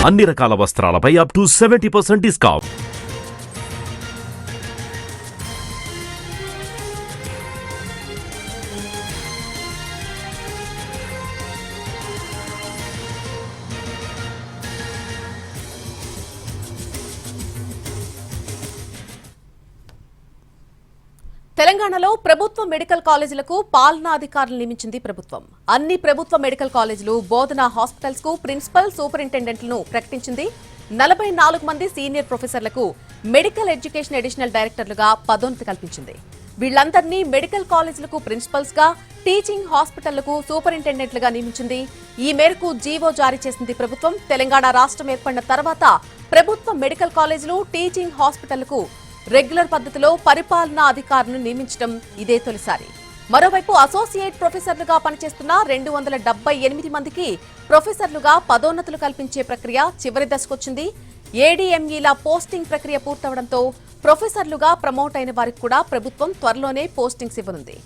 అన్ని రకాల వస్త్రాలపై up to 70% discount. తెలంగాణలో ప్రభుత్వ మెడికల్ కాలేజీలకు పాలనాధికారులు నియమించింది ప్రభుత్వం. అన్ని ప్రభుత్వ మెడికల్ కాలేజీలు, బోధనా హాస్పిటల్స్ కు ప్రిన్సిపల్, సూపరింటెండెంట్లను ప్రకటించింది. 44 మంది సీనియర్ ప్రొఫెసర్లకు మెడికల్ ఎడ్యుకేషన్ అడిషనల్ డైరెక్టర్లుగా పదోన్నతి కల్పించింది. వీళ్లందరినీ మెడికల్ కాలేజీలకు ప్రిన్సిపల్స్ గా, టీచింగ్ హాస్పిటళ్లకు సూపరింటెండెంట్లుగా నియమించింది. ఈ మేరకు జీవో జారీ చేసింది ప్రభుత్వం. తెలంగాణ రాష్ట్రం ఏర్పడిన తర్వాత ప్రభుత్వ మెడికల్ కాలేజీలు, టీచింగ్ హాస్పిటళ్లకు రెగ్యులర్ పద్ధతిలో పరిపాలనా అధికారులను నియమించడం ఇదే తొలిసారి. మరోవైపు అసోసియేట్ ప్రొఫెసర్లుగా పనిచేస్తున్న 278 మందికి ప్రొఫెసర్లుగా పదోన్నతులు కల్పించే ప్రక్రియ చివరి దశకొచ్చింది. ఏడీఎంఈల పోస్టింగ్ ప్రక్రియ పూర్తవడంతో ప్రొఫెసర్లుగా ప్రమోట్ అయిన వారికి కూడా ప్రభుత్వం త్వరలోనే పోస్టింగ్స్ ఇవ్వనుంది.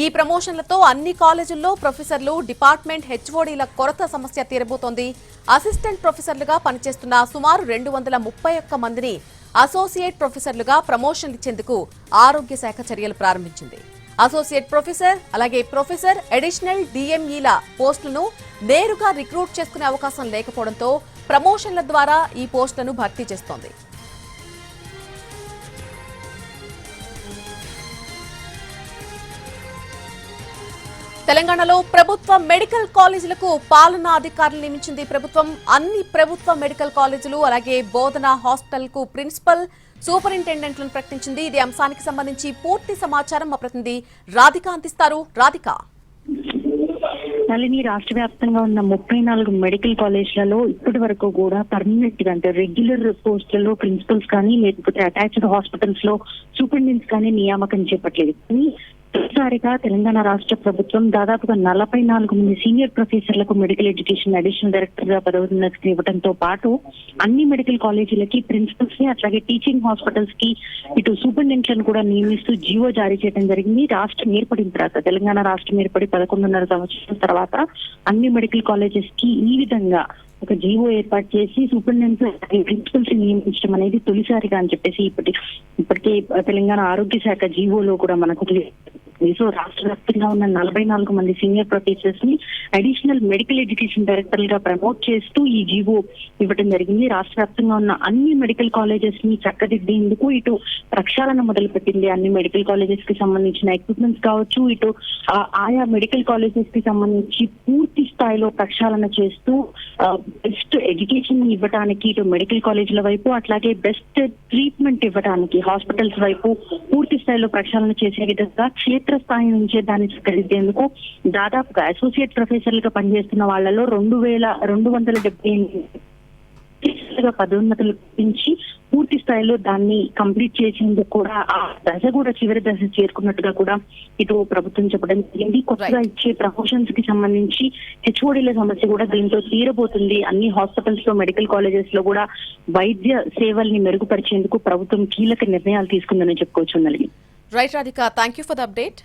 ఈ ప్రమోషన్లతో అన్ని కాలేజీల్లో ప్రొఫెసర్లు, డిపార్ట్మెంట్ హెచ్ఓడీల కొరత సమస్య తీరబోతోంది. అసిస్టెంట్ ప్రొఫెసర్లుగా పనిచేస్తున్న సుమారు 231 మందిని అసోసియేట్ ప్రొఫెసర్లుగా ప్రమోషన్లు ఇచ్చేందుకు ఆరోగ్య శాఖ చర్యలు ప్రారంభించింది. అసోసియేట్ ప్రొఫెసర్, అలాగే ప్రొఫెసర్, అడిషనల్ డిఎంఈల పోస్టులను నేరుగా రిక్రూట్ చేసుకునే అవకాశం లేకపోవడంతో ప్రమోషన్ల ద్వారా ఈ పోస్టులను భర్తీ చేస్తోంది. తెలంగాణలో ప్రభుత్వ మెడికల్ కాలేజీలకు పాలనా అధికారులు నియమించింది ప్రభుత్వం. అన్ని ప్రభుత్వ మెడికల్ కాలేజీలు, అలాగే బోధనా హాస్పిటల్ కు ప్రిన్సిపల్, సూపరింటెండెంట్లను ప్రకటించింది. ఇది అంశానికి సంబంధించి పూర్తి సమాచారం మా ప్రతినిధి రాధిక అందిస్తారు. రాధిక, నళిని, రాష్ట్ర వ్యాప్తంగా ఉన్న 34 మెడికల్ కాలేజీలలో ఇప్పటి వరకు కూడా పర్మనెంట్ గా అంటే రెగ్యులర్ పోస్టులలో ప్రిన్సిపల్స్ కానీ, లేకపోతే అటాచ్డ్ హాస్పిటల్స్ లో సూపరింటెండెంట్స్ కానీ నియామకం చేపట్టలేదు. కానీ తొలిసారిగా తెలంగాణ రాష్ట్ర ప్రభుత్వం దాదాపుగా 44 మంది సీనియర్ ప్రొఫెసర్లకు మెడికల్ ఎడ్యుకేషన్ అడిషనల్ డైరెక్టర్ గా పదోన్నతి ఇవ్వడంతో పాటు అన్ని మెడికల్ కాలేజీలకి ప్రిన్సిపల్స్ ని, అట్లాగే టీచింగ్ హాస్పిటల్స్ కి ఇటు సూపరింటెండెంట్లను కూడా నియమిస్తూ జీవో జారీ చేయడం జరిగింది. రాష్ట్రం ఏర్పడిన తర్వాత, తెలంగాణ రాష్ట్రం ఏర్పడి 11.5 సంవత్సరాల తర్వాత అన్ని మెడికల్ కాలేజెస్ కి ఈ విధంగా ఒక జీవో ఏర్పాటు చేసి సూపరింటెండెంట్స్, ప్రిన్సిపల్స్ నియమించడం అనేది తొలిసారిగా అని చెప్పేసి ఇప్పటికే తెలంగాణ ఆరోగ్య శాఖ జీవోలో కూడా మనకు సో రాష్ట్ర వ్యాప్తంగా ఉన్న 44 మంది సీనియర్ ప్రొఫెసర్స్ ని అడిషనల్ మెడికల్ ఎడ్యుకేషన్ డైరెక్టర్లుగా ప్రమోట్ చేస్తూ ఈ జీవో ఇవ్వడం జరిగింది. రాష్ట్ర వ్యాప్తంగా ఉన్న అన్ని మెడికల్ కాలేజెస్ ని చక్కదిద్దేందుకు ఇటు ప్రక్షాళన మొదలుపెట్టింది. అన్ని మెడికల్ కాలేజెస్ కి సంబంధించిన ఎక్విప్మెంట్స్ కావచ్చు, ఇటు ఆయా మెడికల్ కాలేజెస్ కి సంబంధించి పూర్తి స్థాయిలో ప్రక్షాళన చేస్తూ బెస్ట్ ఎడ్యుకేషన్ ఇవ్వడానికి ఇటు మెడికల్ కాలేజీల వైపు, అట్లాగే బెస్ట్ ట్రీట్మెంట్ ఇవ్వడానికి హాస్పిటల్స్ వైపు పూర్తి స్థాయిలో ప్రక్షాళన చేసే విధంగా క్షేత్రస్థాయి నుంచే దాన్ని చక్కదిద్దేందుకు దాదాపుగా అసోసియేట్ ప్రొఫెసర్లుగా పనిచేస్తున్న వాళ్లలో 2278 పదోన్నతులు పెంచి పూర్తి స్థాయిలో దాన్ని కంప్లీట్ చేసేందుకు కూడా ఆ దశ కూడా చివరి దశ చేరుకున్నట్టుగా కూడా ఇటు ప్రభుత్వం చెప్పడం జరిగింది. కొత్తగా ఇచ్చే ప్రమోషన్స్ కి సంబంధించి హెచ్ఓడీల సమస్య కూడా దీంతో తీరబోతుంది. అన్ని హాస్పిటల్స్ లో, మెడికల్ కాలేజెస్ లో కూడా వైద్య సేవల్ని మెరుగుపరిచేందుకు ప్రభుత్వం కీలక నిర్ణయాలు తీసుకుందని చెప్పుకోవచ్చు. Right Radhika, thank you for the update.